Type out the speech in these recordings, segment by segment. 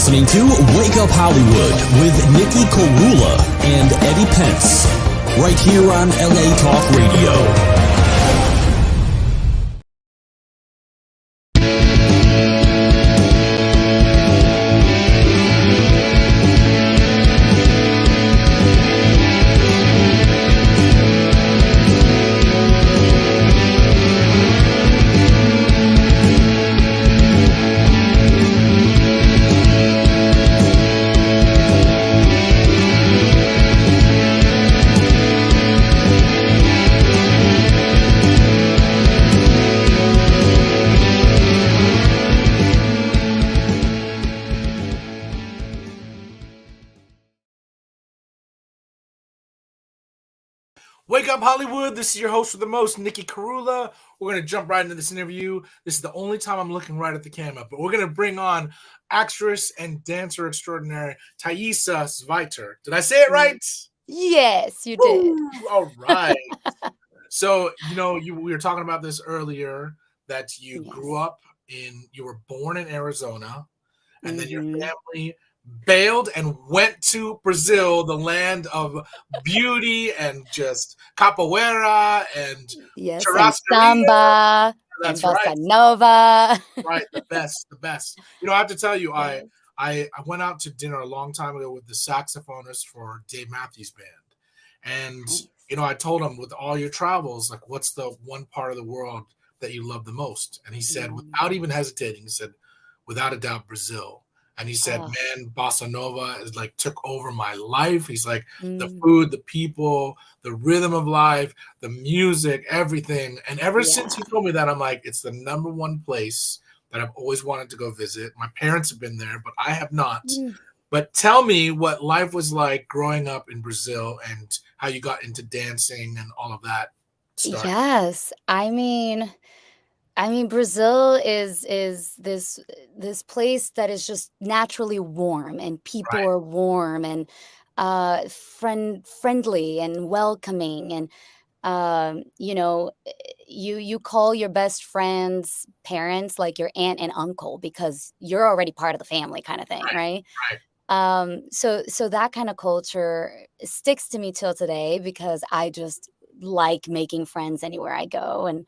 listening to Wake Up Hollywood with Nikhil Korula and Eddie Pence, right here on LA Talk Radio. Wake up, Hollywood. This is your host with the most, Nikhil Korula. We're going to jump right into this interview. This is the only time I'm looking right at the camera, but we're going to bring on actress and dancer extraordinary Thaisa Zweiter. Did I say it right? Yes, you did. All right. So, we were talking about this earlier, that you grew up you were born in Arizona, and then your family bailed and went to Brazil, the land of beauty and just capoeira and and samba. That's and bossa nova. Right, the best. I have to tell you, I went out to dinner a long time ago with the saxophonist for Dave Matthews Band, and I told him, with all your travels, like, what's the one part of the world that you love the most? And he said, without even hesitating, he said, without a doubt, Brazil. And he said, man, bossa nova is like took over my life. He's like, the food, the people, the rhythm of life, the music, everything. And ever since he told me that, I'm like, it's the number one place that I've always wanted to go visit. My parents have been there, but I have not. But tell me what life was like growing up in Brazil and how you got into dancing and all of that stuff. Yes. I mean, Brazil is this place that is just naturally warm, and people are warm and friendly and welcoming, and you call your best friend's parents like your aunt and uncle because you're already part of the family, kind of thing, right? So that kind of culture sticks to me till today because I just like making friends anywhere I go, and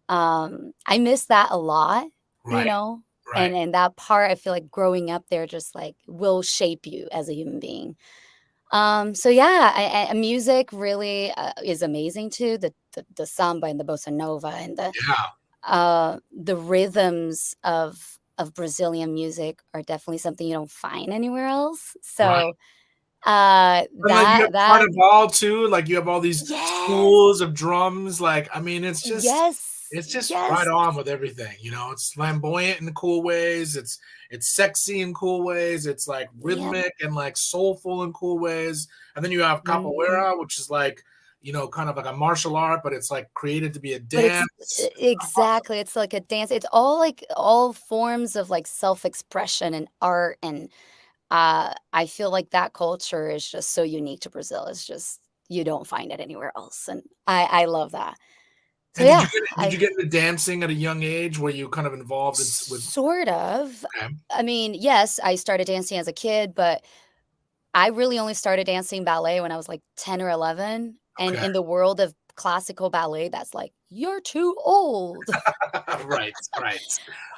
I miss that a lot, and that part, I feel like growing up there just like will shape you as a human being. So yeah, music really is amazing too. The samba and the bossa nova and the rhythms of Brazilian music are definitely something you don't find anywhere else. So you have carnival too, like you have all these schools of drums. Like, I mean, it's just right on with everything. It's flamboyant in cool ways. It's sexy in cool ways. It's like rhythmic and like soulful in cool ways. And then you have capoeira, which is like, kind of like a martial art, but it's like created to be a dance. Exactly. It's like a dance. It's all forms of like self-expression and art. And I feel like that culture is just so unique to Brazil. It's just, you don't find it anywhere else. And I love that. So did you get into dancing at a young age? Were you kind of involved with sort of? Okay. I mean, yes, I started dancing as a kid, but I really only started dancing ballet when I was like 10 or 11. And in the world of classical ballet, that's like, you're too old. Right.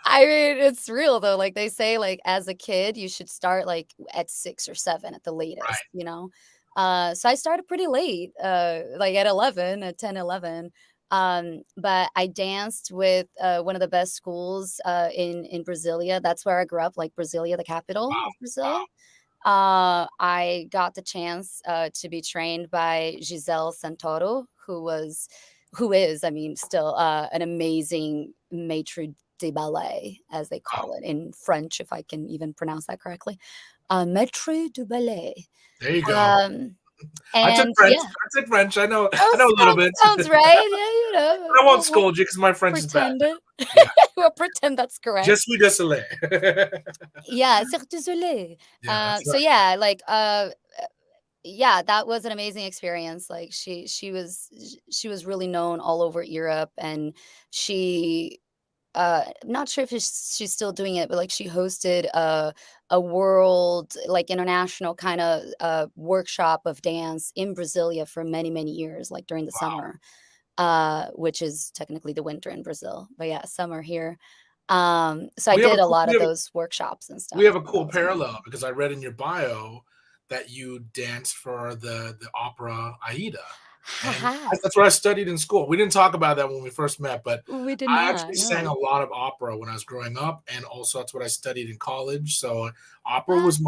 I mean, it's real though. Like they say, like as a kid, you should start like at 6 or 7 at the latest, So I started pretty late, like at 11, at 10, 11. But I danced with one of the best schools in Brasilia. That's where I grew up, like Brasilia, the capital of Brazil. I got the chance to be trained by Giselle Santoro, who is, I mean, still an amazing maître de ballet, as they call it in French, if I can even pronounce that correctly. Maître de ballet. There you go. I took French. I know a little bit. Sounds right. Yeah, I won't scold you because my French is bad. We'll pretend that's correct. Je suis désolé. Yeah, c'est désolé. That was an amazing experience. Like she was really known all over Europe, and she not sure if she's still doing it, but like she hosted a world, like international kind of workshop of dance in Brasilia for many, many years, like during the Wow. summer, which is technically the winter in Brazil. But yeah, summer here. So I We have a did a cool, lot of those workshops and we stuff. have a And that cool was fun. parallel because I read in your bio that you danced for the opera Aida, and Haha. that's what I studied in school. We didn't talk about that when we first met, but We did I not. actually sang a No. lot of opera when I was growing up, and also that's what I studied in college. So opera Ah, was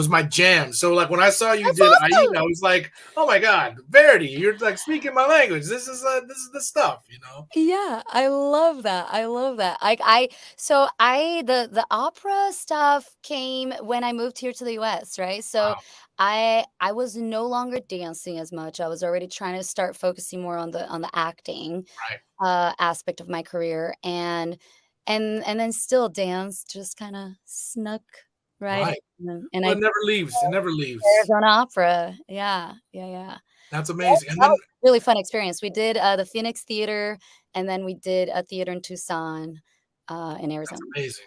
my jam. So like when I saw you that's did Aida, I awesome. was like, oh my god, Verdi, you're like speaking my language. This is the stuff, you know. Yeah, I love that. I love that. So the opera stuff came when I moved here to the US, right? So Wow, I was no longer dancing as much. I was already trying to start focusing more on the acting right, aspect of my career, and then still dance just kind of snuck right right. in. And Well, I it never leaves. It never leaves. Arizona Opera. Yeah, yeah, yeah. That's Yeah, amazing. And that then was a really fun experience. We did, the Phoenix Theater, and then we did a theater in Tucson, in that's Arizona. amazing.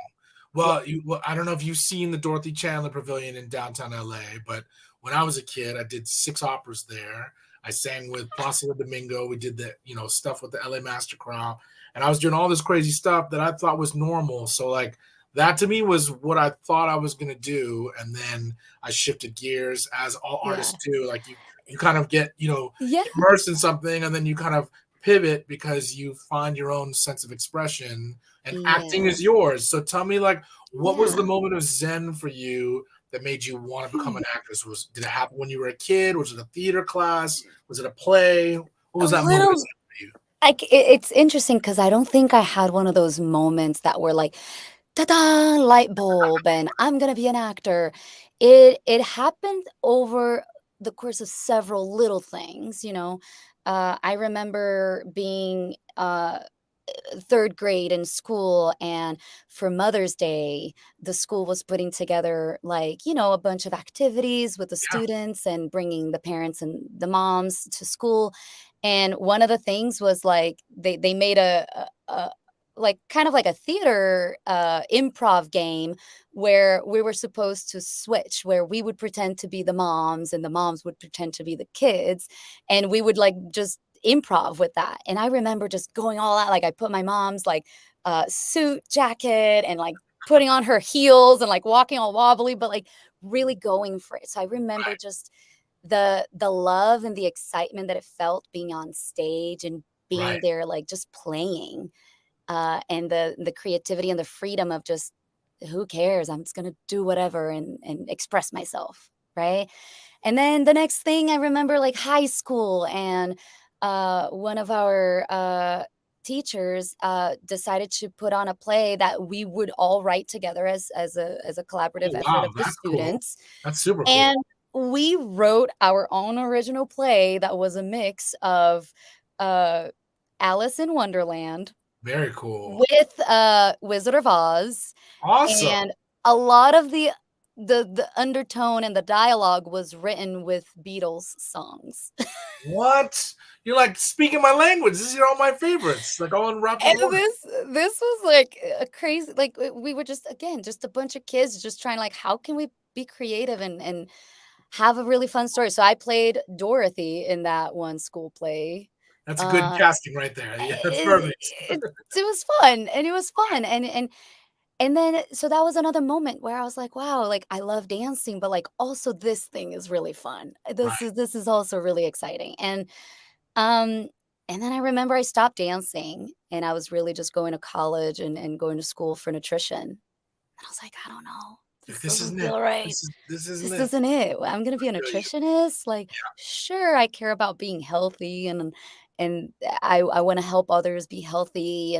Yeah. Well, I don't know if you've seen the Dorothy Chandler Pavilion in downtown LA, but when I was a kid, I did 6 operas there. I sang with Placido Domingo. We did the, stuff with the LA Master Chorale, and I was doing all this crazy stuff that I thought was normal. So like that to me was what I thought I was gonna do, and then I shifted gears as all Yeah. artists do. Like you kind of get, Yeah, immersed in something, and then you kind of pivot because you find your own sense of expression and acting yeah, is yours. So tell me, like, what was the yeah. moment of zen for you that made you want to become Hmm. an actress? Did it happen when you were a kid? Was it a theater class? Was it a play? What A was that moment of little zen for you? it's interesting because I don't think I had one of those moments that were like, "Ta-da! Light bulb, and I'm gonna be an actor." It happened over the course of several little things, you know? I remember being, 3rd grade in school, and for Mother's Day, the school was putting together, like, a bunch of activities with the Yeah, students and bringing the parents and the moms to school, and one of the things was, like, they made a like, kind of like a theater, improv game where we were supposed to switch, where we would pretend to be the moms and the moms would pretend to be the kids, and we would, like, just improv with that. And I remember just going all out. Like I put my mom's like suit jacket and like putting on her heels and like walking all wobbly, but like really going for it. So I remember right, just the love and the excitement that it felt being on stage and right, being there, like just playing, and the creativity and the freedom of just who cares? I'm just gonna do whatever and express myself, right? And then the next thing I remember, like, high school, and, one of our, teachers, decided to put on a play that we would all write together as a collaborative oh effort wow, of the that's cool. students, That's super cool. and we wrote our own original play that was a mix of, uh, Alice in Wonderland Very cool. with, Wizard of Oz, Awesome. and a lot of the undertone and the dialogue was written with Beatles songs. What? You're like speaking my language. These are all my favorites, like all in rapid And order. this was, like, a crazy, like, we were just, again, just a bunch of kids just trying, like, how can we be creative and have a really fun story? So I played Dorothy in that one school play. That's a good Uh, casting right there. Yeah, that's it perfect. it it was fun, and it was fun, and then so that was another moment where I was like, "Wow, like, I love dancing, but, like, also this thing is really fun. Right. This is also really exciting." Um, and then I remember I stopped dancing, and I was really just going to college and going to school for nutrition. And I was like, "I don't know. Like This this doesn't isn't it. feel right. This isn't This it. isn't it. I'm gonna be a I feel you. nutritionist." Like, sure, I care about being healthy and I wanna help others be healthy,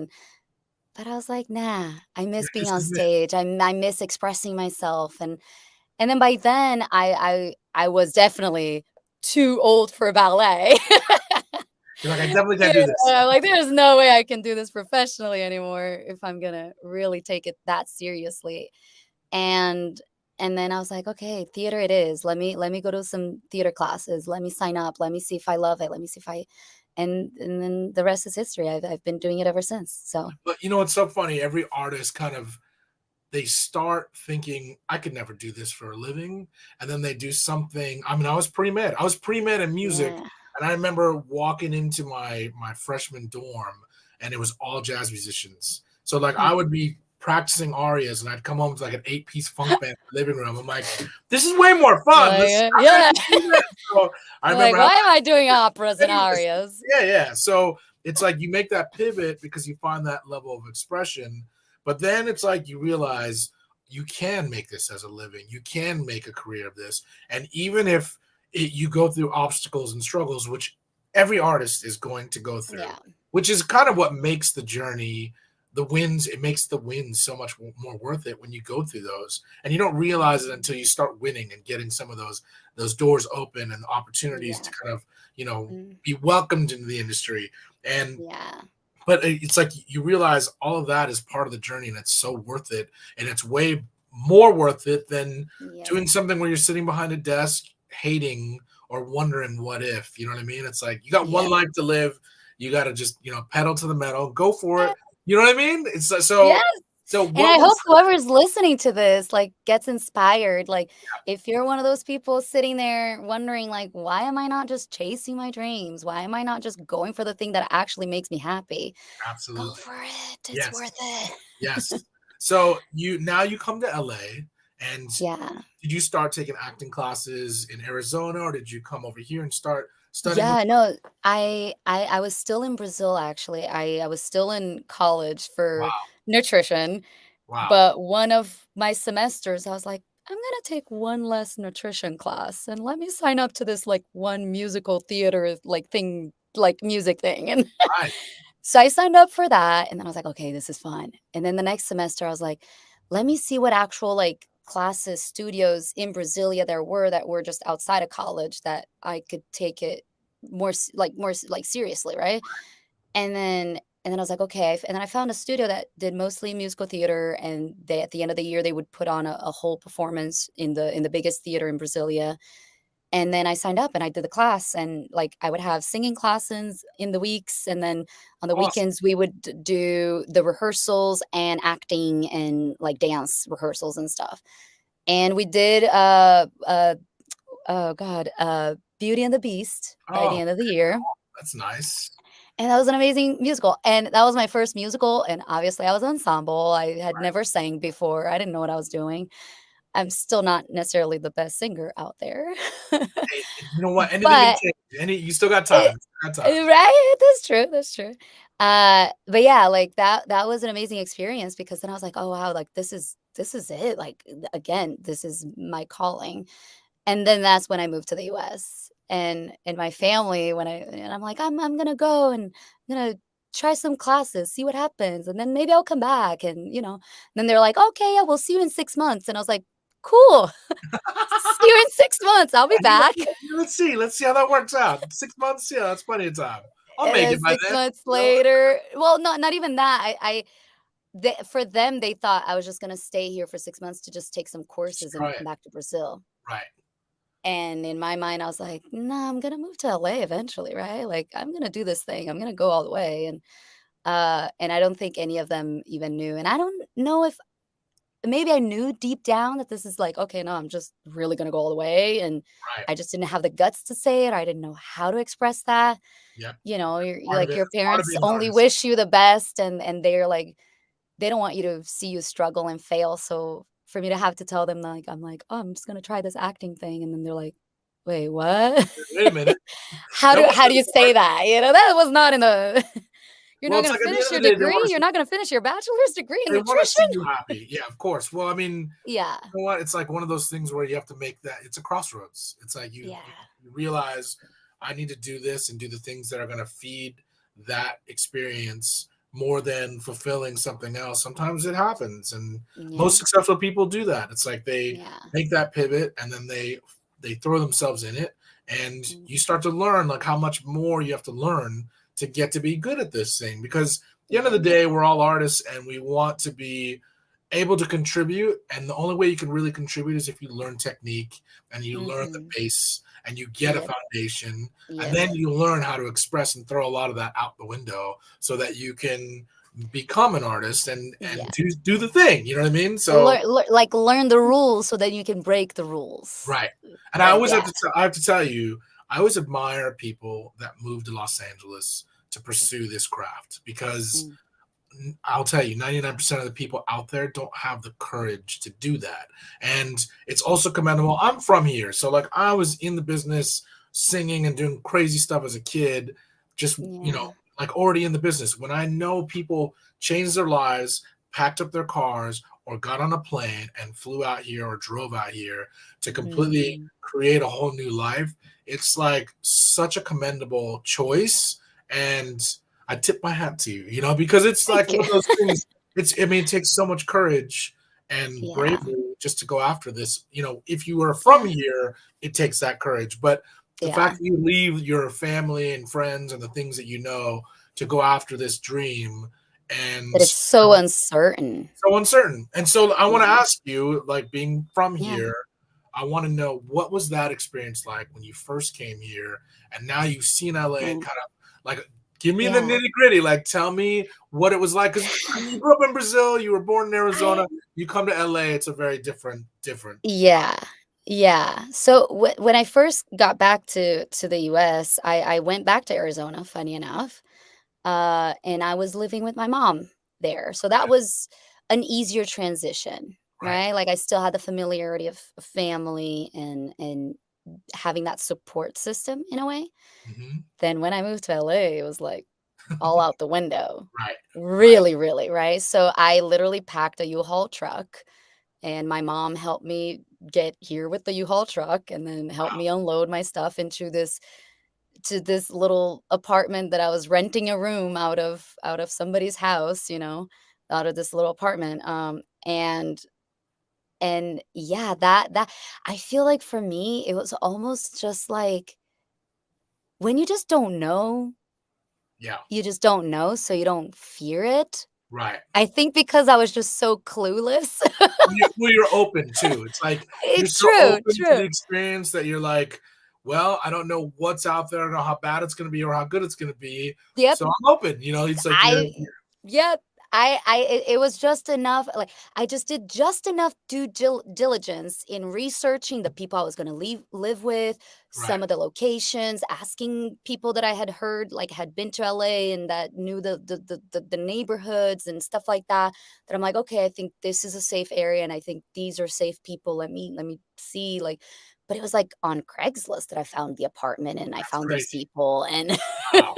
but I was like, "Nah, I Yeah, miss being this on isn't it. stage. I miss expressing myself." And then by then, I was definitely too old for ballet. You're like, I definitely can't do this. Yeah, like, there's no way I can do this professionally anymore if I'm gonna really take it that seriously. And and then I was like, "Okay, theater it is. Let me go to some theater classes. Let me sign up. Let me see if I love it. Let me see if I." and then the rest is history. I've been doing it ever since. So But you know, it's so funny. Every artist kind of they start thinking, I could never do this for a living. And then they do something. I mean, I was pre-med. I was pre-med in music. yeah, And I remember walking into my freshman dorm and it was all jazz musicians. So like I would be practicing arias and I'd come home to like an 8-piece funk band in the living room. I'm like, this is way more fun. yeah. So I Like, remember why am I doing operas and arias? yeah. So it's like you make that pivot because you find that level of expression. But then it's like you realize you can make this as a living. You can make a career of this. And even if you go through obstacles and struggles, which every artist is going to go through, Yeah. which is kind of what makes the journey, the wins, it makes the wins so much more worth it when you go through those. And you don't realize it until you start winning and getting some of those doors open and opportunities to kind of, be welcomed into the industry. And Yeah. but it's like you realize all of that is part of the journey and it's so worth it. And it's way more worth it than Yep. doing something where you're sitting behind a desk hating or wondering what if. You know what I mean? It's like you got one Yeah. life to live. You got to just, pedal to the metal, go for it. You know what I mean? It's so Yes. so And what I was hope whoever's listening to this, like, gets inspired. Like, if you're one of those people sitting there wondering, like, why am I not just chasing my dreams? Why am I not just going for the thing that actually makes me happy? Go absolutely. for it. It's Yes. worth it. Yes. So you come to LA and Yeah. did you start taking acting classes in Arizona or did you come over here and start studying with Yeah, no, I was still in Brazil, actually. I was still in college for wow, nutrition, wow. but one of my semesters, I was like, "I'm gonna take one less nutrition class, and let me sign up to this, like, one musical theater, like, thing like, music thing," and Right. so I signed up for that, and then I was like, "Okay, this is fun." And then the next semester, I was like, "Let me see what actual, like, classes, studios in Brasilia there were that were just outside of college that I could take it more seriously," right? And then I was like, "Okay." And then I found a studio that did mostly musical theater, and they at the end of the year, they would put on a whole performance in the biggest theater in Brasilia. And then I signed up and I did the class, and, like, I would have singing classes in the weeks, and then on the Awesome. weekends, we would do the rehearsals and acting and, like, dance rehearsals and stuff. And we did, oh god, Beauty and the Beast by the Oh, end of the year, that's nice. and that was an amazing musical, and that was my first musical, and obviously I was ensemble. I had never sang before. I didn't know what I was doing. I'm still not necessarily the best singer out there. Hey, you know what? Anything can But change. You still got it time. You still got time. right? That's true, that's true. But yeah, like, that was an amazing experience because then I was like, "Oh, wow, like, this is it, like, again, this is my calling." And then that's when I moved to the US, and my family, and I'm like, I'm gonna go, and I'm gonna try some classes, see what happens, and then maybe I'll come back," and, then they're like, "Okay, yeah, we'll see you in 6 months," and I was like, "Cool. See you in 6 months, I'll be back." Let's see how that works out. 6 months, yeah, that's plenty of time. I'll And make then it by 6 then. months You know? later, well, not even that, for them, they thought I was just gonna stay here for 6 months to just take some Just courses and try come it. back to Brazil. Right. And in my mind, I was like, "No, I'm gonna move to LA eventually, right? Like, I'm gonna do this thing. I'm gonna go all the way." And I don't think any of them even knew. And I don't know if maybe I knew deep down that this is like, okay, no, I'm just really gonna go all the way. And Right. I just didn't have the guts to say it, or I didn't know how to express that. Yep. You're Part of like it. your That's part of parents being an only artist. wish you the best, and they're like, they don't want you to see you struggle and fail. So for me to have to tell them, like, I'm like, "Oh, I'm just gonna try this acting thing," and then they're like, "Wait, what?" Wait a minute. How That do wasn't how do in you the say script. that? That was not in the you're Well, not it's gonna like at the finish end your of the day, they degree? want You're to not gonna finish your bachelor's degree in they want to nutrition? see you happy. Yeah, of course. Well, I mean, Yeah. you know what? It's like one of those things where you have to make that. It's a crossroads. It's like Yeah. you realize I need to do this and do the things that are going to feed that experience more than fulfilling something else. Sometimes it happens, and most Yeah. successful people do that. It's like they Yeah. make that pivot and then they throw themselves in it, and you Mhm. start to learn like how much more you have to learn to get to be good at this thing because at the end of the Yeah. day we're all artists and we want to be able to contribute, and the only way you can really contribute is if you learn technique and you learn the Mhm. base and you get a Yep. foundation, and Yep. then you learn how to express and throw a lot of that out the window so that you can become an artist and Yeah. do the thing. You know what I mean? So Learn the rules so that you can break the rules. right. And I Like, always have yeah. to I have to tell you, I always admire people that move to Los Angeles to pursue this craft because Mm. I'll tell you, 99% of the people out there don't have the courage to do that. And it's also commendable. I'm from here. So, like, I was in the business singing and doing crazy stuff as a kid, just, Yeah. like already in the business. When I know people changed their lives, packed up their cars, or got on a plane and flew out here or drove out here to completely Mhm. create a whole new life, it's like such a commendable choice. And I tip my hat to you, because it's Thank like you. one of those things. It takes so much courage and Yeah. bravery just to go after this. If you are from Yeah. here, it takes that courage. But the Yeah. fact that you leave your family and friends and the things that to go after this dream But and it's so uncertain. so uncertain. And so I want to Yeah. ask you, like being from Yeah. here, I want to know what was that experience like when you first came here, and now you've seen LA and Mm. kind of like give me the Yeah. nitty gritty. Like tell me what it was like because you grew up in Brazil, you were born in I Arizona, you come to LA, it's a very different. Yeah. Yeah. So when I first got back to the US, I went back to Arizona, funny enough. And I was living with my mom there. So that was an easier transition, Right. right? Like I still had the familiarity of family and having that support system in a way. Hmm. Then when I moved to LA, it was like all out the window. Right. Right. Really, really, right? So I literally packed a U-Haul truck and my mom helped me get here with the U-Haul truck and then helped Wow. me unload my stuff into this little apartment that I was renting a room out of somebody's house, out of this little apartment. And yeah, that I feel like for me, it was almost just like when you just don't know, Yeah. you just don't know, so you don't fear it. Right. I think because I was just so clueless. You're open too. It's like you're so True, open to the true. experience that you're like, well, I don't know what's out there, I don't know how bad it's going to be or how good it's going to be. Yep. So I'm open. It's like I Yep. It was just enough, like, I just did just enough due diligence in researching the people I was gonna live with, right, some of the locations, asking people that I had heard, like, had been to LA and that knew the neighborhoods and stuff like that, that I'm like, "Okay, I think this is a safe area, and I think these are safe people. Let me see," like, but it was, like, on Craigslist that I found the apartment and I that's found those crazy. people, and Wow,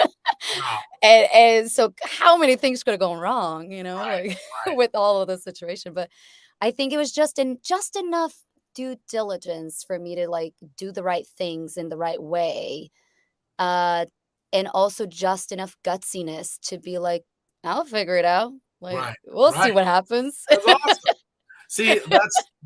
wow, and so how many things could have gone wrong, right, like, right, with all of the situation, but I think it was just enough due diligence for me to, like, do the right things in the right way, uh, and also just enough gutsiness to be like, "I'll figure it out, like, right, we'll see right. what happens." That's awesome. See,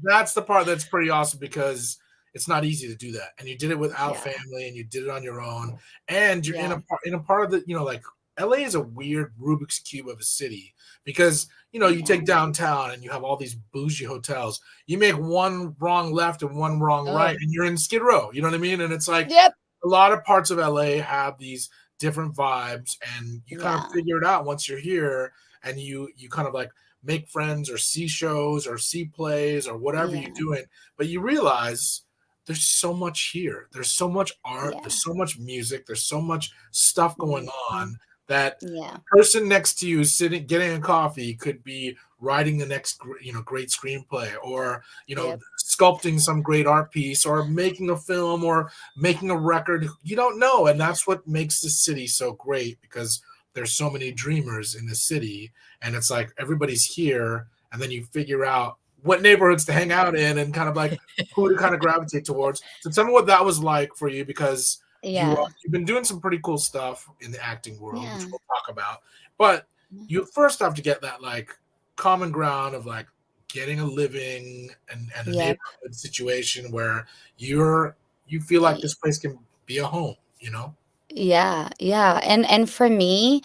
that's the part that's pretty awesome because it's not easy to do that, and you did it without Yeah, family, and you did it on your own, and you're yeah, in a part of the like LA is a weird Rubik's cube of a city because you take yeah. downtown and you have all these bougie hotels. You make one wrong left and one wrong right, Oh, and you're in Skid Row. You know what I mean? And it's like yep, a lot of parts of LA have these different vibes, and you kind of yeah, figure it out once you're here, and you kind of like make friends or see shows or see plays or whatever you're yeah, doing, but you realize there's so much here. There's so much art, yeah, there's so much music, there's so much stuff going mhm, on that yeah, person next to you sitting getting a coffee could be writing the next great screenplay or yep, sculpting some great art piece or making a film or making a record. You don't know, and that's what makes the city so great because there's so many dreamers in the city, and it's like everybody's here, and then you figure out what neighborhoods to hang out in and kind of like who to kind of gravitate towards. So tell me what that was like for you because yeah, you've been doing some pretty cool stuff in the acting world, which yeah, we'll talk about. But yeah, you first have to get that like common ground of like getting a living and a yep. neighborhood situation where you feel like this place can be a home. Yeah, yeah, and for me,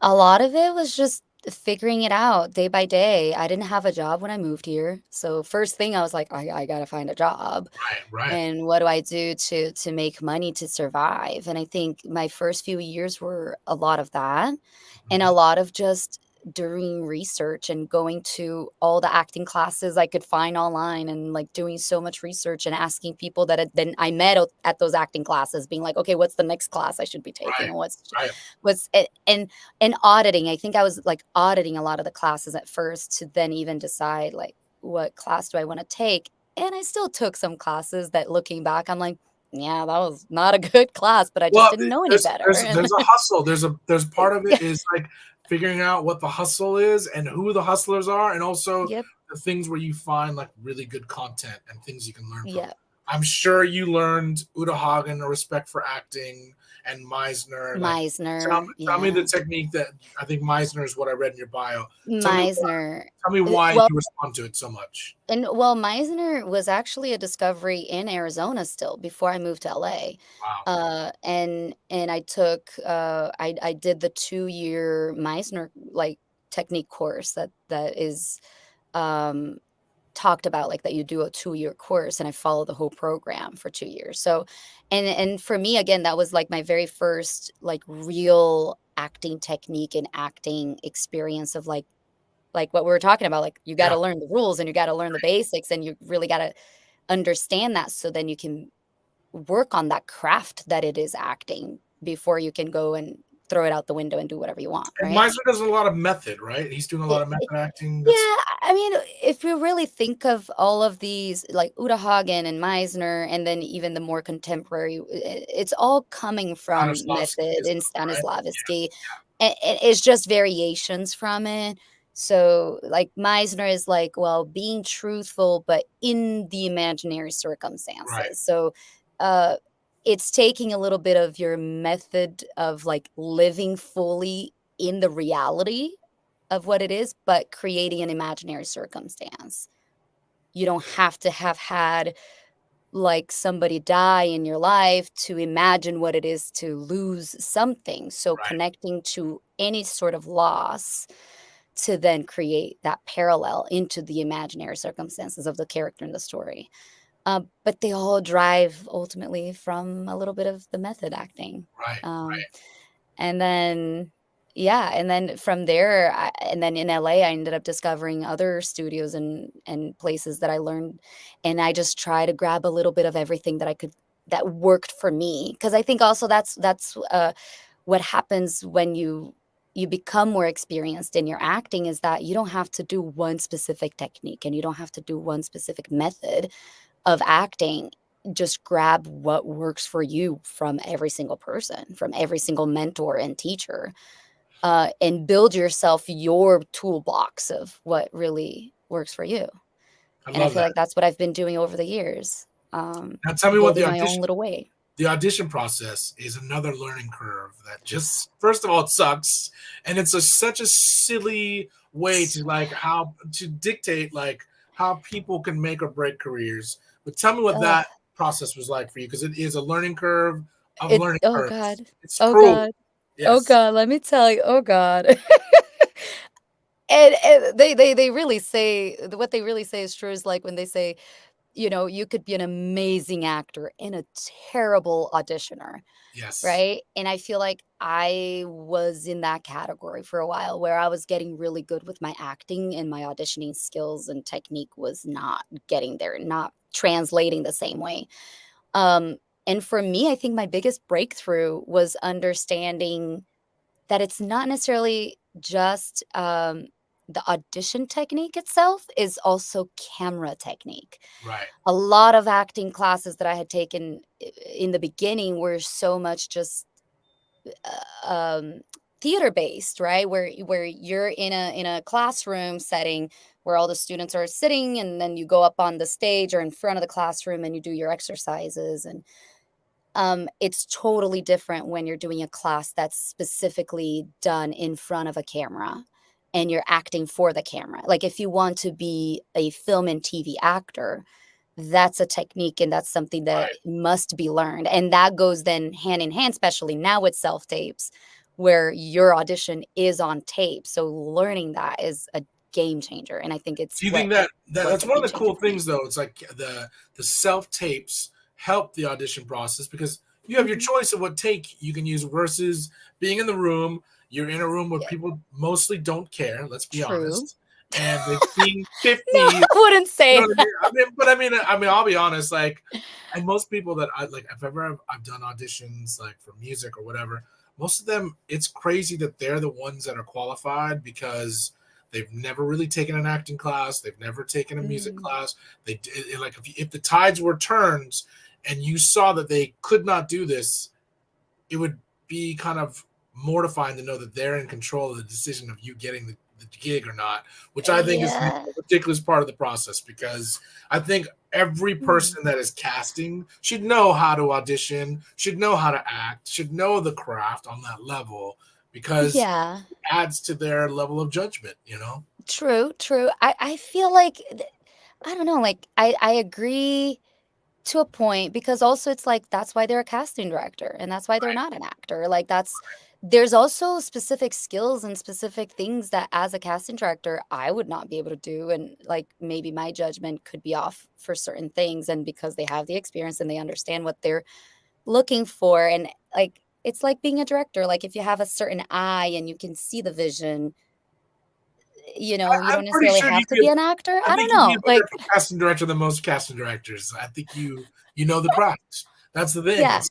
a lot of it was just figuring it out day by day. I didn't have a job when I moved here. So first thing I was like, I gotta find a job. Right, right. And what do I do to make money to survive? And I think my first few years were a lot of that, and Mhm. a lot of just doing research and going to all the acting classes I could find online, and like doing so much research and asking people that then I met at those acting classes, being like, okay, what's the next class I should be taking, Right, and right. what's it, and auditing. I think I was like auditing a lot of the classes at first to then even decide like what class do I want to take. And I still took some classes that, looking back, I'm like, yeah, that was not a good class, but I just Well, didn't know any there's better. there's And there's a hustle. There's part of it is like figuring out what the hustle is and who the hustlers are, and also yep, the things where you find like really good content and things you can learn from. yeah, I'm sure you learned Uta Hagen, a respect for acting, and Meisner. Like, Meisner, tell me the yeah, technique that I think Meisner is what I read in your bio. Tell me why, Meisner. tell me why Well, you respond to it so much. and well, Meisner was actually a discovery in Arizona still before I moved to LA. Wow. And I took I did the 2-year Meisner like technique course that is um talked about, like, that you do a 2-year course, and I followed the whole program for 2 years. So and for me, again, that was like my very first like real acting technique and acting experience of like what we were talking about, like, you Yeah. gotta learn the rules and you gotta learn the basics, and you really gotta understand that so then you can work on that craft that it is acting before you can go and throw it out the window and do whatever you want, And right? Meisner does a lot of method, right? He's doing a lot It of method acting. Yeah, That's I mean, if you really think of all of these, like Uta Hagen and Meisner, and then even the more contemporary, it's all coming from Stanislavski method is and right. Stanislavski, and it's just variations from it. So, like Meisner is like, well, being truthful, but in the imaginary Right. circumstances. So, uh, it's taking a little bit of your method of like living fully in the reality of what it is, but creating an imaginary circumstance. You don't have to have had like somebody die in your life to imagine what it is to lose something. So Right. connecting to any sort of loss to then create that parallel into the imaginary circumstances of the character in the story. But they all drive ultimately from a little bit of the method acting. Right. Um, and then yeah, and then from there, and then in LA, I ended up discovering other studios and places that I learned, and I just try to grab a little bit of everything that I could that worked for me. Because I think also that's what happens when you become more experienced in your acting, is that you don't have to do one specific technique and you don't have to do one specific method of acting. Just grab what works for you from every single person, from every single mentor and teacher, and build yourself your toolbox of what really works for you. I And I love feel that. like that's what I've been doing over the years, Now tell me what building my own little way. the audition process is another learning curve that just first of all it sucks, and it's such a silly way to like how to dictate like how people can make or break careers. But tell me what Ugh, that process was like for you, because it is a learning curve of it learning oh curves. god. It's Oh cruel. god. Oh Yes. god, let me tell you. Oh god. And they really say what they really say is true, is like when they say, you could be an amazing actor and a terrible auditioner, Yes. right? And I feel like I was in that category for a while, where I was getting really good with my acting, and my auditioning skills and technique was not getting there, not translating the same way. Um, and for me, I think my biggest breakthrough was understanding that it's not necessarily just the audition technique itself, is also camera technique. Right. A lot of acting classes that I had taken in the beginning were so much just um, theater based, right? Where you're in a classroom setting where all the students are sitting, and then you go up on the stage or in front of the classroom and you do your exercises. And it's totally different when you're doing a class that's specifically done in front of a camera and you're acting for the camera. Like, if you want to be a film and TV actor, that's a technique and that's something that Right. must be learned. And that goes then hand in hand, especially now with self tapes, where your audition is on tape. So learning that is a game changer, and I think it's Do you what think that, was that's a one of game the changer cool for me. things though? It's like the self tapes help the audition process because you have your Mhm. choice of what take you can use versus being in the room. You're in a room where Yeah, people mostly don't care. Let's be true. honest, and they've seen No, 50. I wouldn't You say know what I that. mean? I mean, I'll be honest. Like, and most people that I like, if ever I've done auditions like for music or whatever, most of them, it's crazy that they're the ones that are qualified because they've never really taken an acting class, they've never taken a music Mm, class. Like if the tides were turned and you saw that they could not do this, it would be kind of mortifying to know that they're in control of the decision of you getting the gig or not, which I think is the yeah. ridiculous part of the process because I think every Mm, person that is casting should know how to audition, should know how to act, should know the craft on that level because yeah. it adds to their level of judgment, you know? True, true. I feel like I don't know, like I agree to a point, because also it's like that's why they're a casting director and that's why they're not an actor. Like there's also specific skills and specific things that as a casting director I would not be able to do, and like maybe my judgment could be off for certain things, and because they have the experience and they understand what they're looking for, and like it's like being a director, like if you have a certain eye and you can see the vision, you I'm don't pretty necessarily sure have you to could. be an actor. I I think don't you'd be know. a better Like, casting director than most casting directors. I think you know the craft. That's the thing. yeah. It's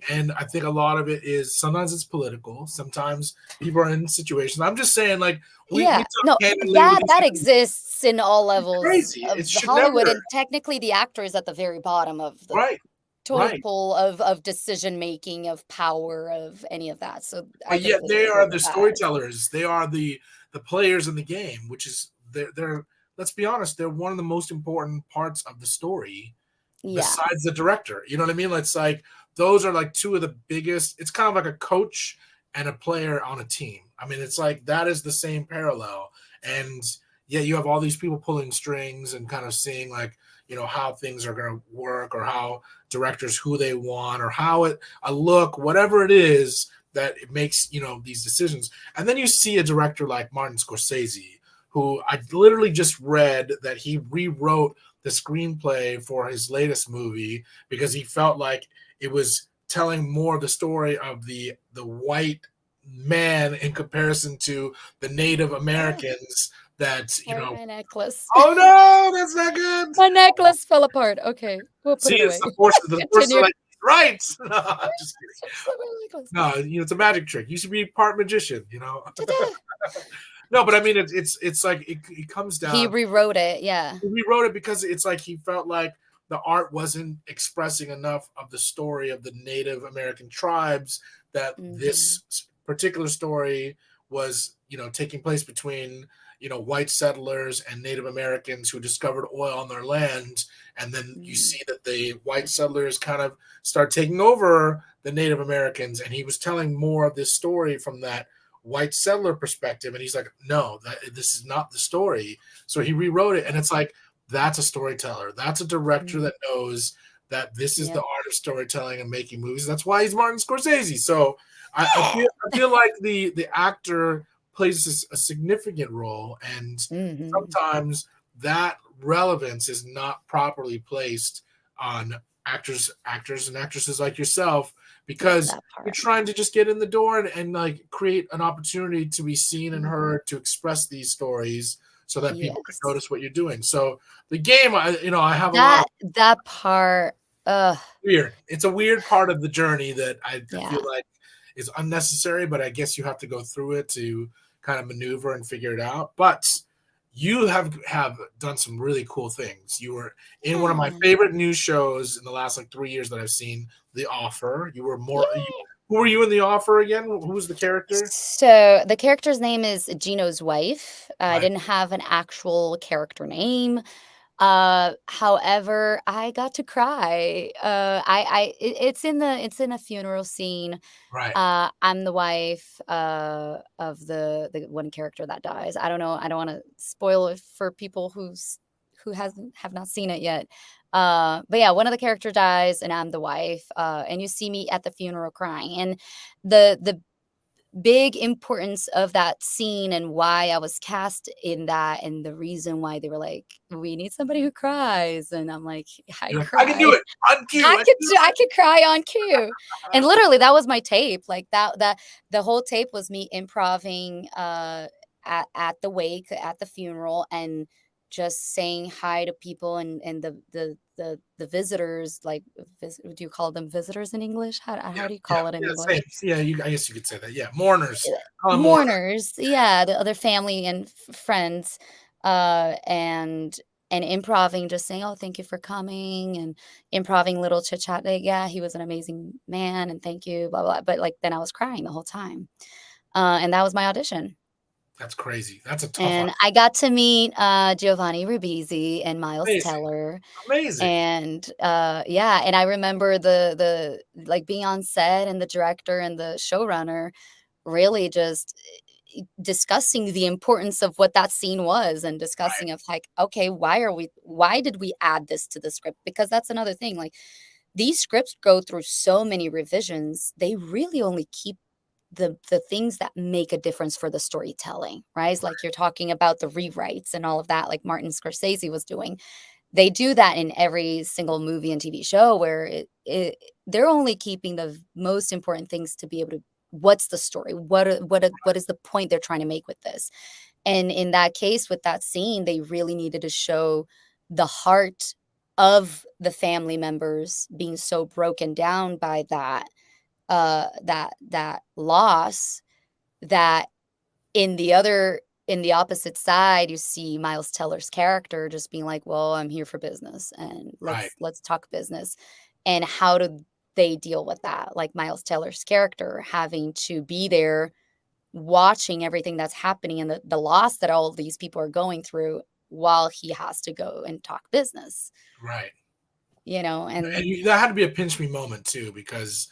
and I think a lot of it is sometimes it's political. Sometimes people are in situations. I'm just saying, like we Yeah. talk No, candidly with that each other. exists in all It's levels crazy. It of should Hollywood, never. and technically the actor is at the very bottom of the Right. totem Right. pole of decision making, of power, of any of that. So I But yet completely they agree are with the that. storytellers. They are the players in the game, which is they're let's be honest, they're one of the most important parts of the story Yeah. besides the director. You know what I mean? It's like those are like two of the biggest. It's kind of like a coach and a player on a team. I mean, it's like that is the same parallel. And yeah, you have all these people pulling strings and kind of seeing like, how things are going to work or how directors who they want or how it a look, whatever it is that it makes, these decisions. And then you see a director like Martin Scorsese, who I literally just read that he rewrote the screenplay for his latest movie because he felt like it was telling more of the story of the white man in comparison to the Native Oh, Americans that sorry, my necklace. oh no, that's not good. My necklace fell apart. Okay, we'll put See, it it's away. the force of the force of Continue. like right. No, I'm just kidding. Just my necklace. No, it's a magic trick. You should be part magician. Ta-da. No, but I mean it's like it comes He down. rewrote it. Yeah. He rewrote it because it's like he felt like the art wasn't expressing enough of the story of the Native American tribes that Hmm. this particular story was, taking place between, white settlers and Native Americans who discovered oil on their land. And then you Mm. see that the white settlers kind of start taking over the Native Americans. And he was telling more of this story from that white settler perspective. And he's like, no, this is not the story. So he rewrote it, and it's like that's a storyteller. That's a director Mm. that knows that this is the Yep. art of storytelling and making movies. That's why he's Martin Scorsese. So Yeah. I feel like the actor plays a significant role, and Hmm. sometimes that relevance is not properly placed on actors and actresses like yourself because That you're part. trying to just get in the door and like create an opportunity to be seen and Hmm. heard to express these stories so that people can Yes. notice what you're doing. So the game, I have a lot of That part. weird. It's a weird part of the journey that I feel Yeah. like is unnecessary, but I guess you have to go through it to kind of maneuver and figure it out. But you have done some really cool things. You were in one of my Yeah. favorite news shows in the last like 3 years that I've seen, The Offer. You were more. Yeah. Who were you in The Offer again? Who was the character? So the character's name is Gino's wife. I Right, didn't have an actual character name. However, I got to cry. It's in a funeral scene. right. I'm the wife, of the one character that dies. I don't know, I don't wanna spoil it for people who have not seen it yet. But yeah, one of the character dies, and I'm the wife, and you see me at the funeral crying, and the big importance of that scene and why I was cast in that, and the reason why they were like, "We need somebody who cries," and I'm like, "I You're like, I can do cry. it on cue. I could cry on cue." And literally, that was my tape. Like that the whole tape was me improving at the wake, at the funeral, and just saying hi to people and the visitors. Like, do you call them visitors in English? How do you call it in Same. English? Yeah, I guess you could say that. Yeah, mourners. Call them mourners. Mourners, yeah, the other family and friends, and improving, just saying, "Oh, thank you for coming," and improving little chit chat, like, "Yeah, he was an amazing man, and thank you, blah, blah," but, like, then I was crying the whole time, and that was my audition, That's crazy. That's a tough and audition. I got to meet, Giovanni Ribisi and Miles Amazing. Teller, Amazing. and, yeah, and I remember like, being on set and the director and the showrunner really just discussing the importance of what that scene was, and Right. discussing of like, okay, why did we add this to the script? Because that's another thing, like, these scripts go through so many revisions, they really only keep the things that make a difference for the storytelling, right? It's like you're talking about the rewrites and all of that, like Martin Scorsese was doing. They do that in every single movie and TV show, where they're only keeping the most important things to be able to, what's the story? What is the point they're trying to make with this? And in that case, with that scene, they really needed to show the heart of the family members being so broken down by that loss, that in the opposite side, you see Miles Teller's character just being like, "Well, I'm here for business, and Right. let's talk business." And how do they deal with that? Like, Miles Teller's character having to be there, watching everything that's happening, and the loss that all of these people are going through, while he has to go and talk business, Right. and And that had to be a pinch me moment too, because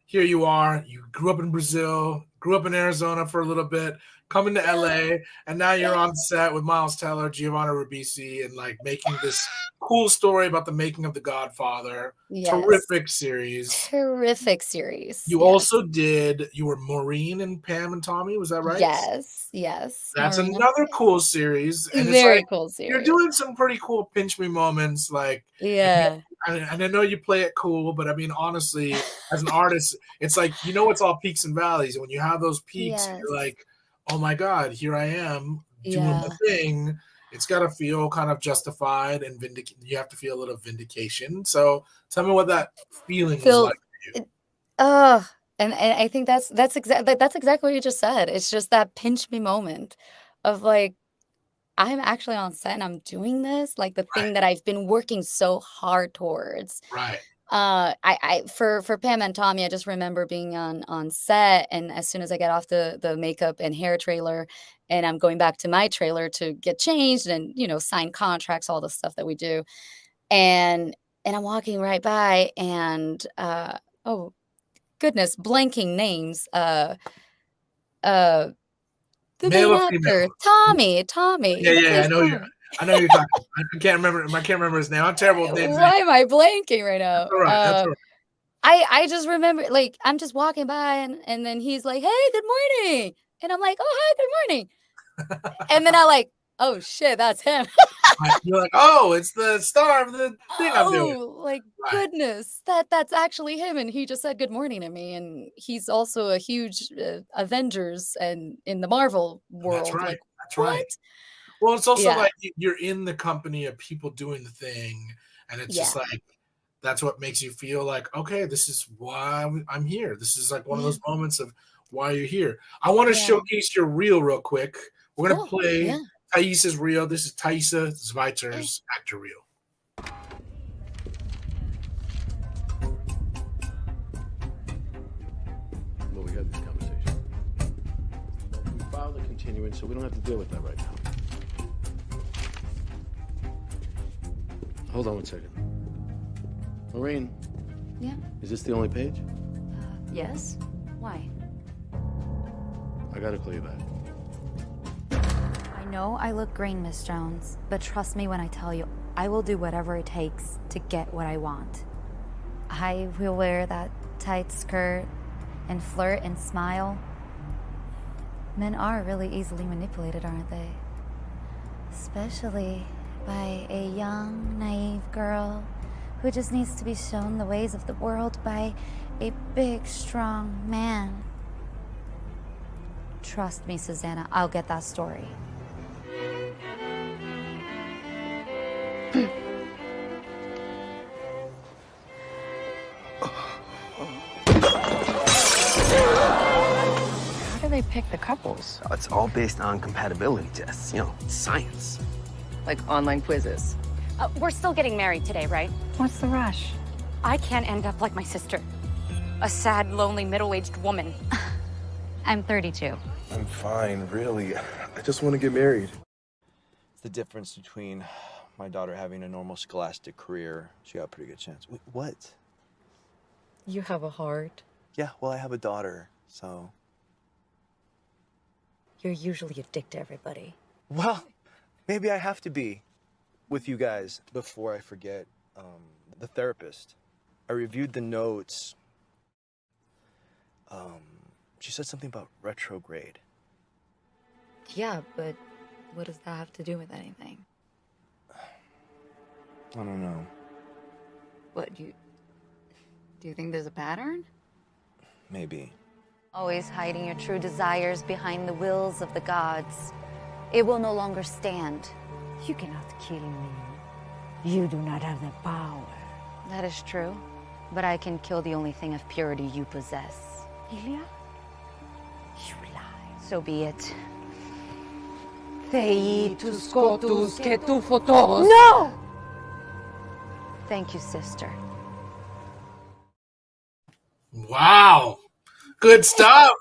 here you are, you grew up in Brazil, grew up in Arizona for a little bit, coming to yeah, LA, and now you're yeah, on set with Miles Teller, Giovanni Ribisi, and like making this cool story about the making of The Godfather. yes. Terrific series. Terrific series, You yes. also you were Maureen and Pam and Tommy, was that right? Yes, yes, That's Marina. another cool series, and it's Very like cool you're series. doing some pretty cool pinch me moments, like, and Yeah. and I know you play it cool, but I mean, honestly, as an artist, it's like it's all peaks and valleys, and when you have those peaks, and you're Yes. like, "Oh my god, here I am doing Yeah. the thing." It's got to feel kind of justified and you have to feel a little vindication. So, tell me what that feeling was Feel like for you. it ugh, and I think that's exactly what you just said. It's just that pinch me moment of, like, I'm actually on set and I'm doing this, like, the Right, thing that I've been working so hard towards. right, I for Pam and Tommy, I just remember being on set, and as soon as I get off the makeup and hair trailer, and I'm going back to my trailer to get changed and, sign contracts, all the stuff that we do, and I'm walking right by, and, oh goodness, blanking names, uh, the male main or female? actor, Tommy, Yeah, he yeah, plays Tommy. I know you're talking. I can't remember his name. I'm terrible with names. Why am I blanking right now? That's all right. That's all I just remember, like, I'm just walking by, and then he's like, "Hey, good morning." And I'm like, "Oh, hi, good morning." And then I like, "Oh shit, that's him." right. You're like, oh, it's the star of the thing I'm doing. Oh, like, Right. goodness, that's actually him, and he just said good morning to me, and he's also a huge, Avengers and in the Marvel That's world, right. like, That's right. what? Well, it's also Yeah, like you're in the company of people doing the thing, and it's just yeah, like that's what makes you feel like, okay, this is why I'm here. This is like one of yeah, those moments of why you're here. I want to yeah. showcase your reel real quick. We're gonna Cool. play Yeah, Thais's reel. This is Thaisa yeah. Zweiter's actor reel. Well, we had this conversation. We filed a continuance, so we don't have to deal with that right now. Hold on one second. Maureen, Yeah. is this the only page? Yes? Why? I gotta call you back. I know I look green, Miss Jones, but trust me when I tell you, I will do whatever it takes to get what I want. I will wear that tight skirt and flirt and smile Men are really easily manipulated, aren't they? Especially by a young, naive girl who just needs to be shown the ways of the world by a big, strong man. Trust me, Susanna, I'll get that story. How do they pick the couples? It's all based on compatibility tests, science. Like online quizzes? We're still getting married today, right? What's the rush? I can't end up like my sister. A sad, lonely, middle-aged woman. I'm 32. I'm fine, really. I just want to get married. It's the difference between my daughter having a normal scholastic career. She got a pretty good chance. Wait, what? You have a heart. Yeah, well, I have a daughter, so. You're usually a dick to everybody. Well, maybe I have to be with you guys. Before I forget, the therapist, I reviewed the notes. She said something about retrograde. Yeah, but what does that have to do with anything? I don't know. What, do you think there's a pattern? Maybe. Always hiding your true desires behind the wills of the gods. It will no longer stand. You cannot kill me. You do not have the power. That is true, but I can kill the only thing of purity you possess. Ilya? You lie. So be it. Theitus scotus que tu photos. No! Thank you, sister. Wow. Good stuff.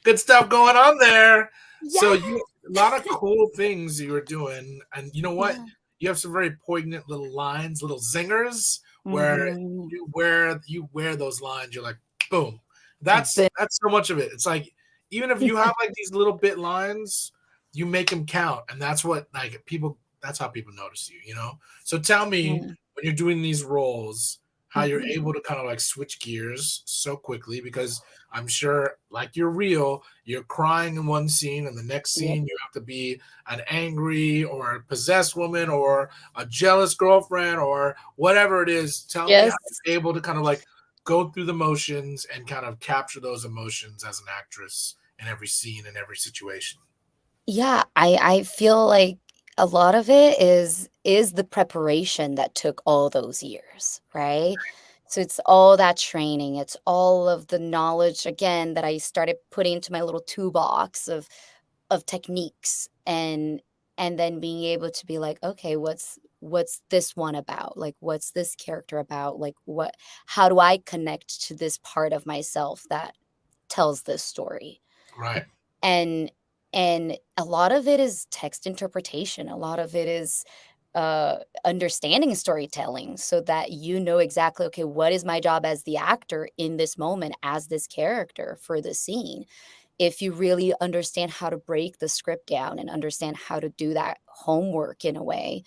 Good stuff going on there. Yeah. So a lot of cool things you were doing. And you know what? Yeah. You have some very poignant little lines, little zingers, where you wear those lines, you're like, boom. That's so much of it. It's like, even if you have like these little bit lines, you make them count. And that's what that's how people notice you, So tell me, when you're doing these roles, how you're able to kind of like switch gears so quickly, because I'm sure, like you're real, you're crying in one scene, and the next scene you have to be an angry or a possessed woman or a jealous girlfriend or whatever it is. Tell me how you're able to kind of like go through the motions and kind of capture those emotions as an actress in every scene and every situation. Yeah, I feel like a lot of it is the preparation that took all those years, right? So it's all that training, it's all of the knowledge again that I started putting into my little toolbox of techniques, and then being able to be like, okay, what's this one about? Like, what's this character about? Like, how do I connect to this part of myself that tells this story? Right. And a lot of it is text interpretation. A lot of it is understanding storytelling, so that exactly, okay, what is my job as the actor in this moment, as this character for the scene? If you really understand how to break the script down and understand how to do that homework in a way,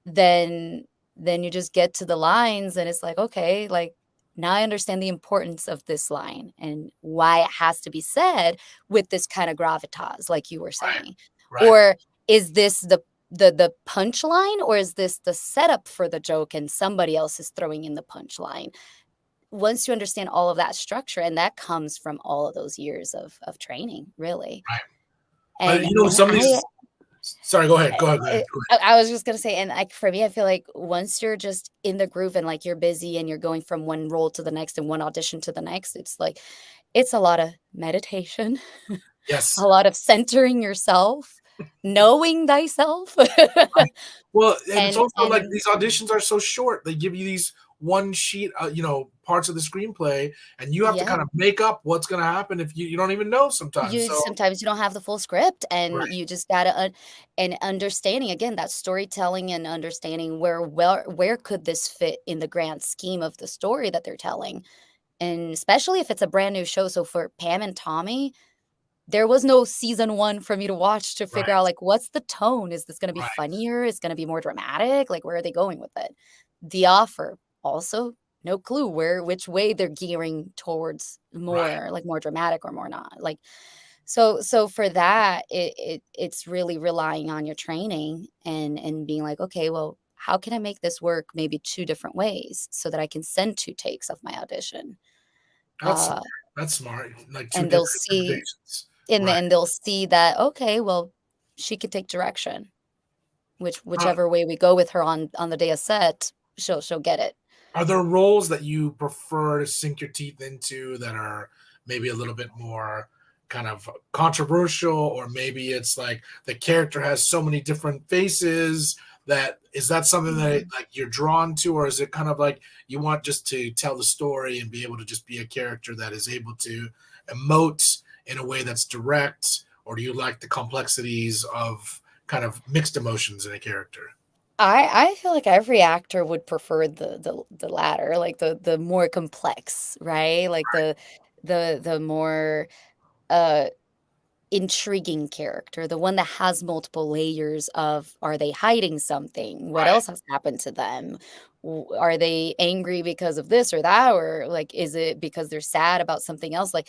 then you just get to the lines and it's like, okay, like, now I understand the importance of this line and why it has to be said with this kind of gravitas, like you were saying. Right. Or is this the punchline, or is this the setup for the joke and somebody else is throwing in the punchline? Once you understand all of that structure, and that comes from all of those years of training, really. Right. And But some of these. Sorry, go ahead. Go ahead. I was just gonna say, and like for me, I feel like once you're just in the groove and like you're busy and you're going from one role to the next and one audition to the next, it's like it's a lot of meditation, Yes. a lot of centering yourself, knowing thyself. Well, and it's also like and these auditions are so short. They give you these one sheet, parts of the screenplay, and you have to kind of make up what's going to happen if you don't even know sometimes. Sometimes you don't have the full script, and Right. you just gotta and understanding again that storytelling and understanding where could this fit in the grand scheme of the story that they're telling, and especially if it's a brand new show. So for Pam and Tommy, there was no season 1 for me to watch to figure out, like, what's the tone? Is this gonna be funnier? Is it gonna be more dramatic? Like, where are they going with it? The Offer, also no clue which way they're gearing towards, more like more dramatic or more not. Like, So for that, it's really relying on your training and being like, okay, well, how can I make this work maybe 2 different ways so that I can send 2 takes of my audition? That's Uh, smart. That's smart. Like 2 and they'll different see interpretations. and Right. then they'll see that, okay, well, she could take direction, Uh, whichever way we go with her on the day of set, she'll get it. are there roles that you prefer to sink your teeth into that are maybe a little bit more kind of controversial, or maybe it's like the character has so many different faces that is that something that like you're drawn to, or is it kind of like you want just to tell the story and be able to just be a character that is able to emote in a way that's direct, or do you like the complexities of kind of mixed emotions in a character? I feel like every actor would prefer the latter, like the more complex, right? Like the more uh intriguing character, the one that has multiple layers of, are they hiding something? What Right. else has happened to them? Are they angry because of this or that, or like is it because they're sad about something else? Like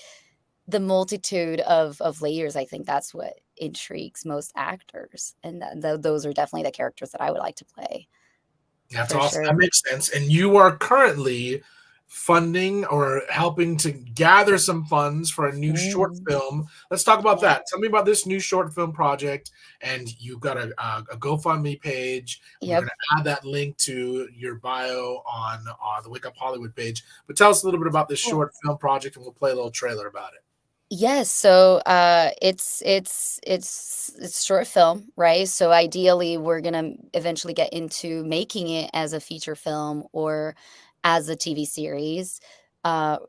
the multitude of layers, I think that's what intrigues most actors, and those are definitely the characters that I would like to play That's for awesome. sure. That makes sense. And you are currently funding or helping to gather some funds for a new short Mm, film. Let's talk about yeah. that. Tell me about this new short film project. And you've got a GoFundMe page. We're going Yep. to add that link to your bio on the Wake Up Hollywood page. But tell us a little bit about this Cool. short film project, and we'll play a little trailer about it. Yes, so it's short film, right? So ideally, we're gonna eventually get into making it as a feature film or as a TV series.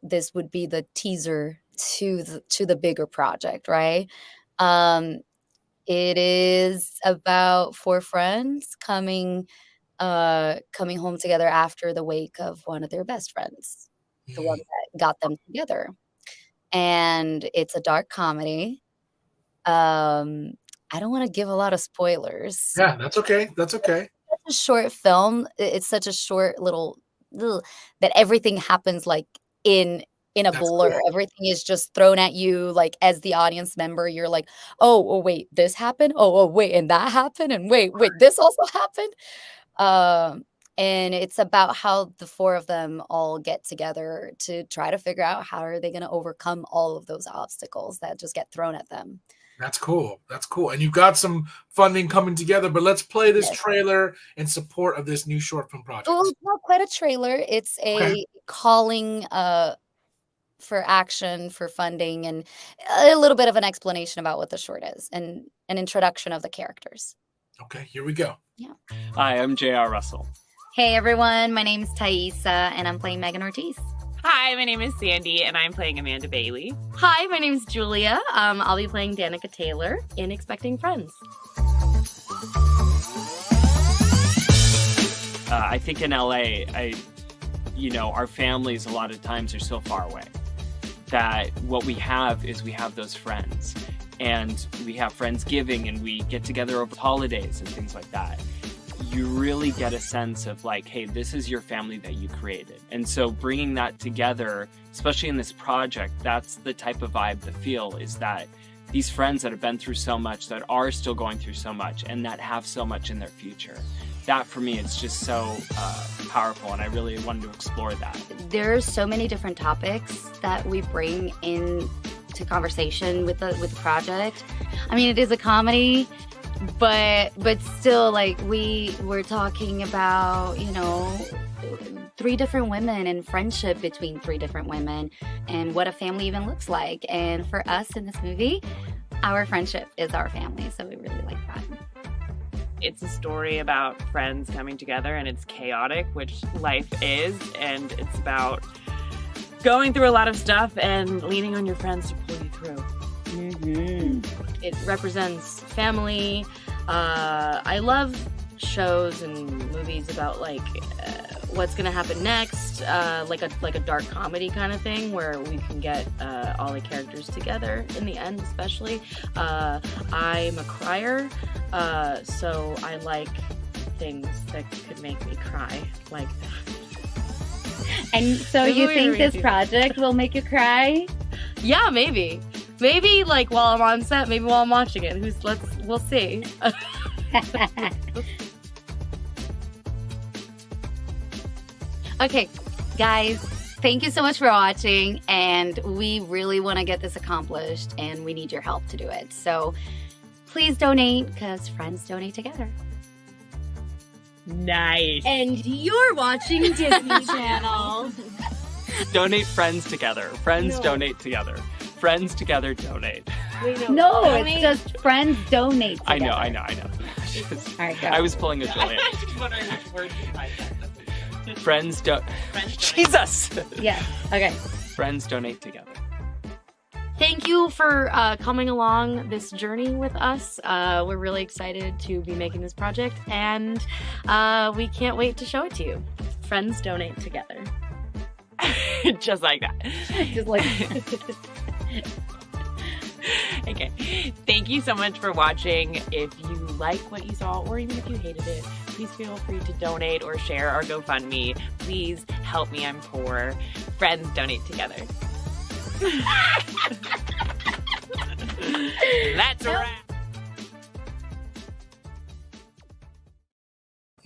This would be the teaser to the bigger project, right? Um, it is about 4 friends coming home together after the wake of one of their best friends, the one Mm. that got them together. And it's a dark comedy. Um, I don't wanna give a lot of spoilers. Yeah, that's okay. That's okay. Such a short film. It's such a short little that everything happens, like, in a That's blur. cool. Everything is just thrown at you, like, as the audience member, you're like, "Oh, wait, this happened? Oh, wait, and that happened? And wait, this also happened?" Um, and it's about how the 4 of them all get together to try to figure out how are they gonna overcome all of those obstacles that just get thrown at them. That's cool. That's cool. And you've got some funding coming together, but let's play this Yes. trailer in support of this new short film Well, project. it's not quite a trailer. It's Okay. a calling, for action, for funding, and a little bit of an explanation about what the short is, and an introduction of the characters. Okay, here we go. Yeah. Hi, I'm J.R. Russell. Hey everyone, my name's Thaisa and I'm playing Megan Ortiz. Hi, my name is Sandy, and I'm playing Amanda Bailey. Hi, my name's Julia. I'll be playing Danica Taylor in Expecting Friends. I think in LA, our families a lot of times are so far away that what we have is we have those friends, and we have Friendsgiving, and we get together over holidays and things like that. You really get a sense of like, hey, this is your family that you created. And so bringing that together, especially in this project, that's the type of vibe, the feel is that these friends that have been through so much, that are still going through so much, and that have so much in their future. That for me, it's just so powerful, and I really wanted to explore that. There's so many different topics that we bring in to conversation with the project. I mean, it is a comedy, but still, like, we're talking about, 3 different women and friendship between 3 different women and what a family even looks like. And for us in this movie, our friendship is our family, so we really like that. It's a story about friends coming together, and it's chaotic, which life is, and it's about going through a lot of stuff and leaning on your friends to pull you through. Mm-hmm. It represents family. I love shows and movies about what's gonna happen next, like a dark comedy kind of thing where we can get all the characters together in the end. Especially, I'm a crier, so I like things that could make me cry like that. And so you think this project will make you cry? Yeah, maybe. Maybe like while I'm on set, maybe while I'm watching it. We'll see. Okay, guys, thank you so much for watching, and we really want to get this accomplished, and we need your help to do it. So please donate, because friends donate together. Nice. And you're watching Disney Channel. Donate friends together. Friends donate together. Friends together donate. Wait, No, it's just friends donate together. I know. All right, go. I was pulling a Juliet. I was just wondering which word you might say. Friends don't. Friends donate. Jesus. Yeah. Okay. Friends donate together. Thank you for coming along this journey with us. We're really excited to be making this project, and we can't wait to show it to you. Friends donate together. Just like that. Just like. Okay. Thank you so much for watching. If you like what you saw, or even if you hated it, please feel free to donate or share our GoFundMe. Please help me. I'm poor. Friends donate together. That's a wrap.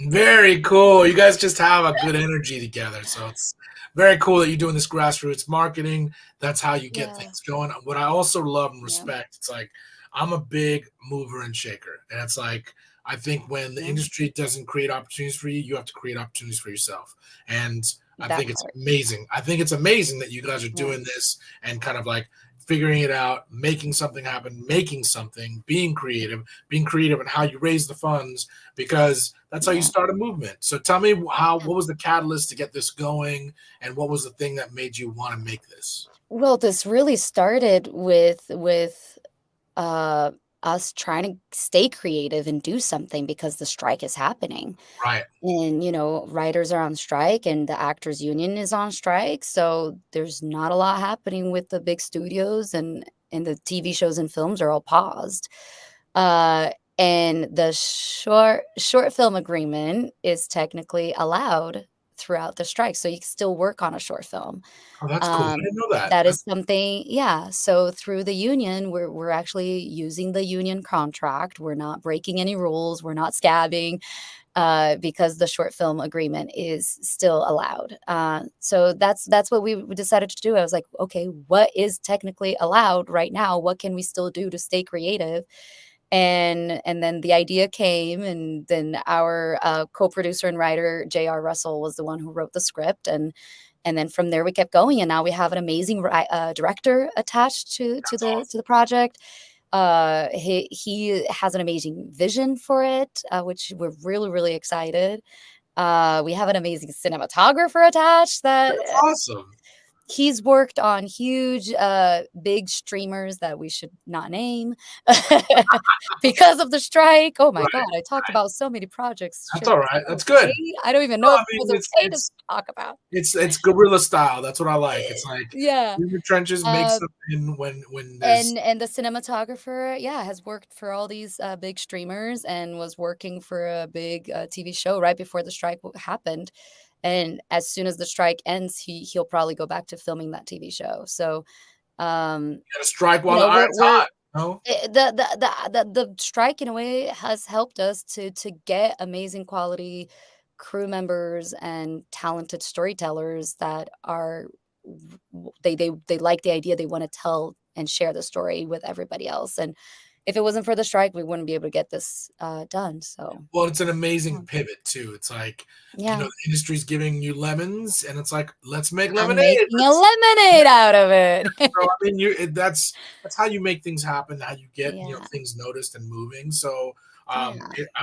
Very cool. You guys just have a good energy together. So it's very cool that you're doing this grassroots marketing. That's how you get things going. What I also love and respect, it's like I'm a big mover and shaker. And it's like I think when the industry doesn't create opportunities for you, you have to create opportunities for yourself. And I think it's amazing. I think it's amazing that you guys are doing this and kind of like figuring it out, making something happen, making something, being creative and how you raise the funds, because that's how you start a movement. So tell me what was the catalyst to get this going, and what was the thing that made you want to make this? Well, this really started with us trying to stay creative and do something because the strike is happening. Right. And, writers are on strike and the actors union is on strike. So there's not a lot happening with the big studios, and the TV shows and films are all paused. And the short film agreement is technically allowed throughout the strike. So you can still work on a short film. Oh, that's cool. I didn't know that. That is something, so through the union, we're actually using the union contract. We're not breaking any rules. We're not scabbing, because the short film agreement is still allowed. So that's what we decided to do. I was like, okay, what is technically allowed right now? What can we still do to stay creative? And then the idea came, and then our co-producer and writer J.R. Russell was the one who wrote the script, and then from there we kept going, and now we have an amazing director attached to the project. He has an amazing vision for it, which we're really, really excited. We have an amazing cinematographer attached. That's awesome. He's worked on huge, big streamers that we should not name because of the strike. Oh my God, I talked about so many projects. That's all right. That's good. I don't even know if it was okay to talk about. It's guerrilla style. That's what I like. It's like in the trenches, make something when there's... and the cinematographer, has worked for all these big streamers and was working for a big TV show right before the strike happened. And as soon as the strike ends, he'll probably go back to filming that TV show. So, gotta strike while the iron's hot. No, the strike in a way has helped us to get amazing quality crew members and talented storytellers that are they like the idea. They want to tell and share the story with everybody else. And if it wasn't for the strike, we wouldn't be able to get this done. So, well, it's an amazing pivot too. It's like, the industry's giving you lemons, and it's like, let's make lemonade. Making a lemonade out of it. So, I mean, that's how you make things happen. How you get things noticed and moving. So, I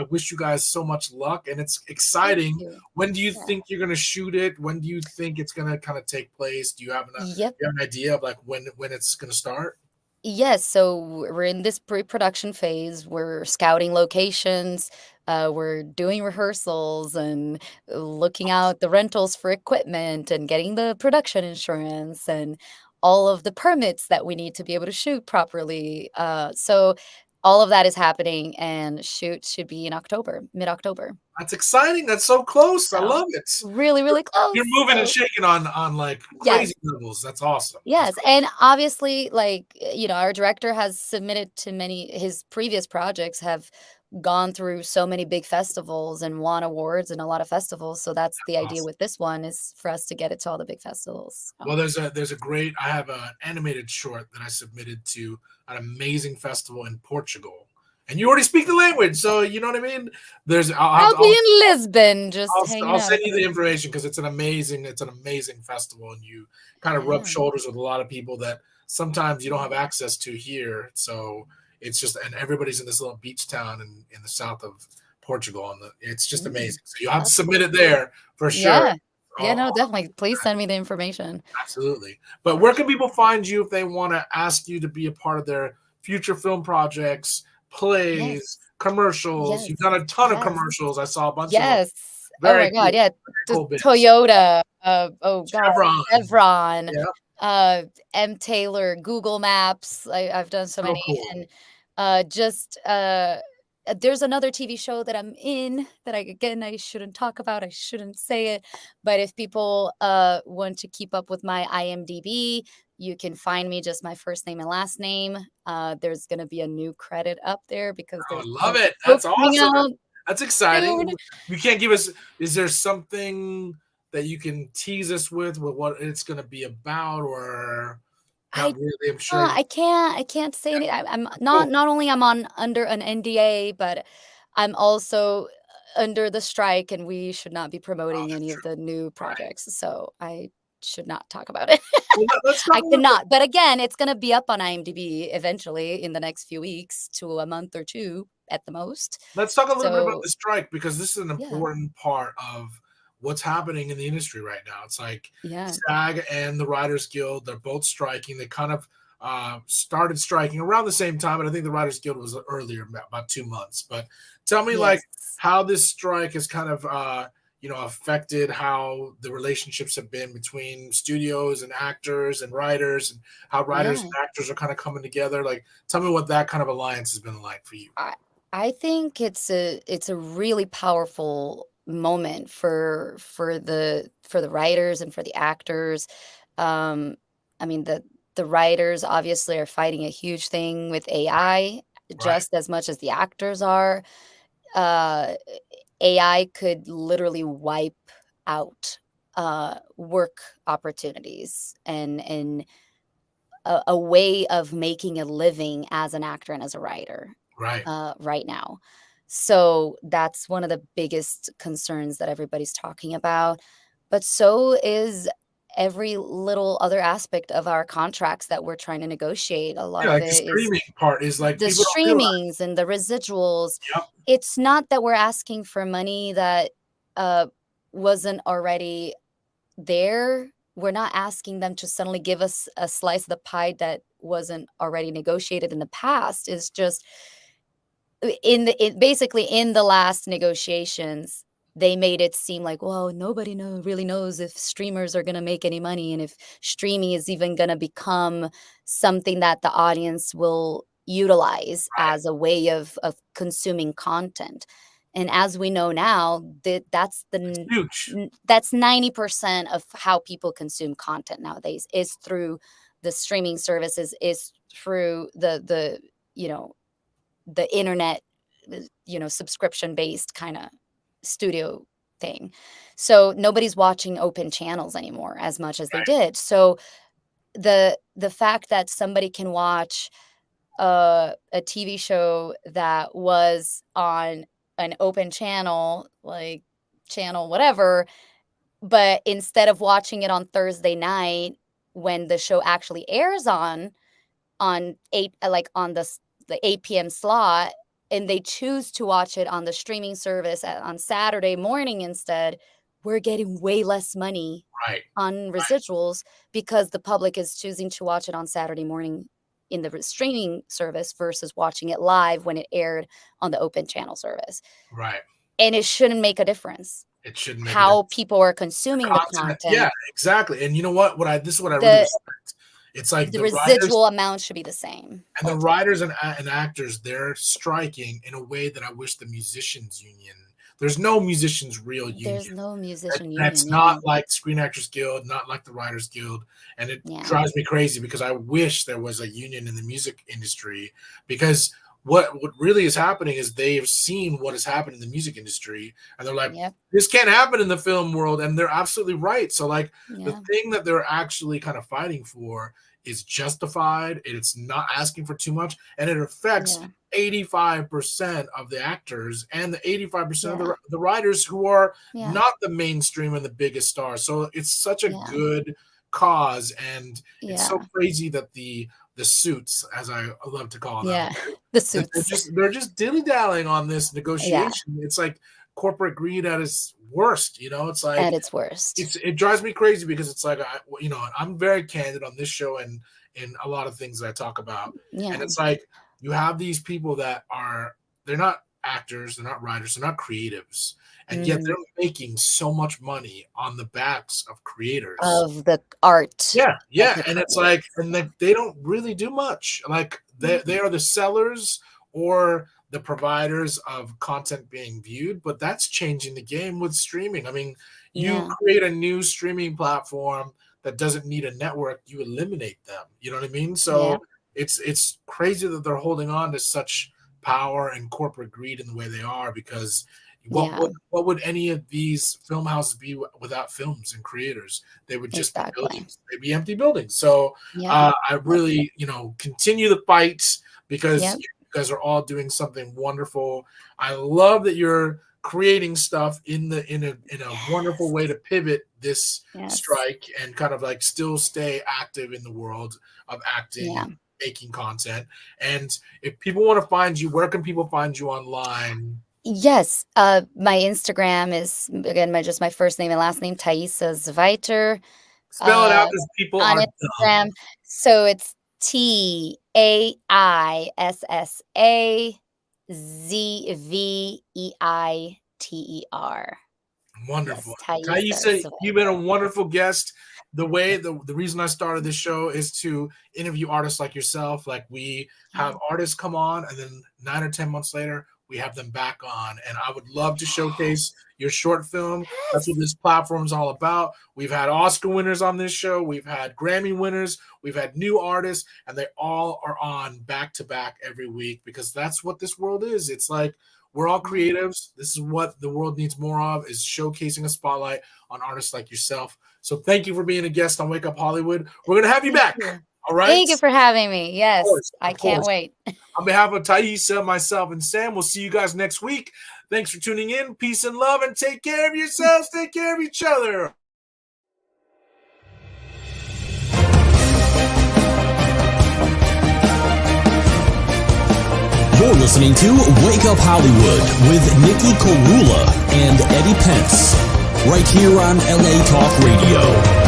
wish you guys so much luck, and it's exciting. When do you think you're gonna shoot it? When do you think it's gonna kind of take place? Do you have an idea of like when it's gonna start? Yes, so we're in this pre-production phase. We're scouting locations. We're doing rehearsals and looking out the rentals for equipment and getting the production insurance and all of the permits that we need to be able to shoot properly. So all of that is happening, and shoot should be in October, mid-October. That's exciting. That's so close. I So, love it. really, really close. You're moving and So shaking on like yes. crazy levels. That's awesome. Yes, and obviously, like, our director has submitted to his previous projects have gone through so many big festivals and won awards in a lot of festivals, so that's the idea Awesome. with this one, is for us to get it to all the big festivals. Well, there's a great. I have an animated short that I submitted to an amazing festival in Portugal, and you already speak the language, so you know what I mean. I'll be in Lisbon, just hanging I'll out. send you the information because it's an amazing festival, and you kind of rub Yeah. shoulders with a lot of people that sometimes you don't have access to here. So it's just, and everybody's in this little beach town in the south of Portugal, and it's just amazing. So you have to submit it there for sure. Yeah. Yeah, no, definitely. Please send me the information. Absolutely. But where can people find you if they want to ask you to be a part of their future film projects, plays, Yes. commercials? Yes. You've done a ton of Yes. commercials. I saw a bunch of them. Yes. Oh Very my God, cool. yeah. Very cool bits. Toyota, oh God, Chevron. Chevron, Yeah. M. Taylor, Google Maps. I've done so So many, cool. and there's another TV show that I'm in that I shouldn't talk about. I shouldn't say it, but if people want to keep up with my IMDb, you can find me just my first name and last name. There's gonna be a new credit up there because I there's love a it. show That's coming awesome. out That's exciting. soon. You can't give us. Is there something that you can tease us with what it's going to be about, or not really? I'm sure. I can't say anything. I'm not only I'm under an NDA, but I'm also under the strike, and we should not be promoting any of the new projects. So I should not talk about it. Well, let's talk I a little bit. cannot. But again, it's gonna be up on IMDb eventually in the next few weeks to a month or two at the most. Let's talk a little bit about So the strike, because this is an yeah. important part of what's happening in the industry right now. It's like Yeah. SAG and the Writers Guild, they're both striking. They kind of started striking around the same time, but I think the Writers Guild was earlier, about 2 months. But tell me, like, Yes. how this strike has kind of affected how the relationships have been between studios and actors and writers, and how writers Yeah. and actors are kind of coming together. Like, tell me what that kind of alliance has been like for you. I think it's a really powerful moment for the writers and for the actors. I mean, the writers obviously are fighting a huge thing with AI just as much as the actors are. AI could literally wipe out work opportunities and a way of making a living as an actor and as a writer right now. So that's one of the biggest concerns that everybody's talking about. But so is every little other aspect of our contracts that we're trying to negotiate. A lot Yeah, of like the it is streaming part is like the people don't realize. streamings and the residuals. Yep. It's not that we're asking for money that wasn't already there. We're not asking them to suddenly give us a slice of the pie that wasn't already negotiated in the past. It's just basically in the last negotiations, they made it seem like, well, nobody really knows if streamers are going to make any money, and if streaming is even going to become something that the audience will utilize as a way of consuming content. And as we know now, that's 90% of how people consume content nowadays is through the streaming services, is through the internet, subscription based kind of studio thing. So nobody's watching open channels anymore as much as they did. So the fact that somebody can watch a TV show that was on an open channel, like channel whatever, but instead of watching it on Thursday night when the show actually airs on 8, like on the 8 p.m. slot, and they choose to watch it on the streaming service on Saturday morning instead, we're getting way less money on residuals because the public is choosing to watch it on Saturday morning in the streaming service versus watching it live when it aired on the open channel service. Right. And it shouldn't make a difference. It shouldn't make how people are consuming the content. Yeah, exactly. And you know what? This is what I really respect It's like The writers residual amount should be the same. and the writers and actors, they're striking in a way that I wish the musicians union. There's no musicians real union. There's no musician union. That's not like Screen Actors Guild, not like the Writers Guild, and it drives me crazy because I wish there was a union in the music industry. Because what really is happening is they've seen what has happened in the music industry, and they're like, this can't happen in the film world, and they're absolutely right. So like the thing that they're actually kind of fighting for is justified. It's not asking for too much, and it affects 85% of the actors and the 85% of the writers who are not the mainstream and the biggest stars. So it's such a good cause, and it's so crazy that the suits, as I love to call them, the suits, they're just dilly-dallying on this negotiation. It's like corporate greed at its worst, you know. It's like at its worst. It drives me crazy because it's like I'm very candid on this show and in a lot of things that I talk about, and it's like you have these people that they're not actors, they're not writers, they're not creatives, and yet they're making so much money on the backs of creators of the art. And it's like, and they don't really do much. Like they are the sellers or the providers of content being viewed, but that's changing the game with streaming. I mean, you create a new streaming platform that doesn't need a network, you eliminate them. You know what I mean? So it's crazy that they're holding on to such power and corporate greed in the way they are, because what would any of these film houses be without films and creators? They would just be buildings. They'd be empty buildings. So I really, continue the fight, because you guys are all doing something wonderful. I love that you're creating stuff in a wonderful way to pivot this strike and kind of like still stay active in the world of acting, making content. And if people want to find you, where can people find you online? Yes, my Instagram is again just my first name and last name, Thaisa Zweiter. Spell it out, because people on are Instagram. dumb. So it's TAISSAZVEITER. Wonderful. Yes, Thaisa, you've been a wonderful guest. The reason I started this show is to interview artists like yourself. Like, we have artists come on, and then 9 or 10 months later, we have them back on. And I would love to showcase your short film. That's what this platform is all about. We've had Oscar winners on this show. We've had Grammy winners. We've had new artists, and they all are on back to back every week, because that's what this world is. It's like, we're all creatives. This is what the world needs more of, is showcasing a spotlight on artists like yourself. So thank you for being a guest on Wake Up Hollywood. We're going to have you back. All right. Thank you for having me. Yes, I can't wait. On behalf of Thaisa, myself, and Sam, we'll see you guys next week. Thanks for tuning in. Peace and love, and take care of yourselves. Take care of each other. You're listening to Wake Up Hollywood with Nikhil Korula and Eddie Pence, right here on LA Talk Radio.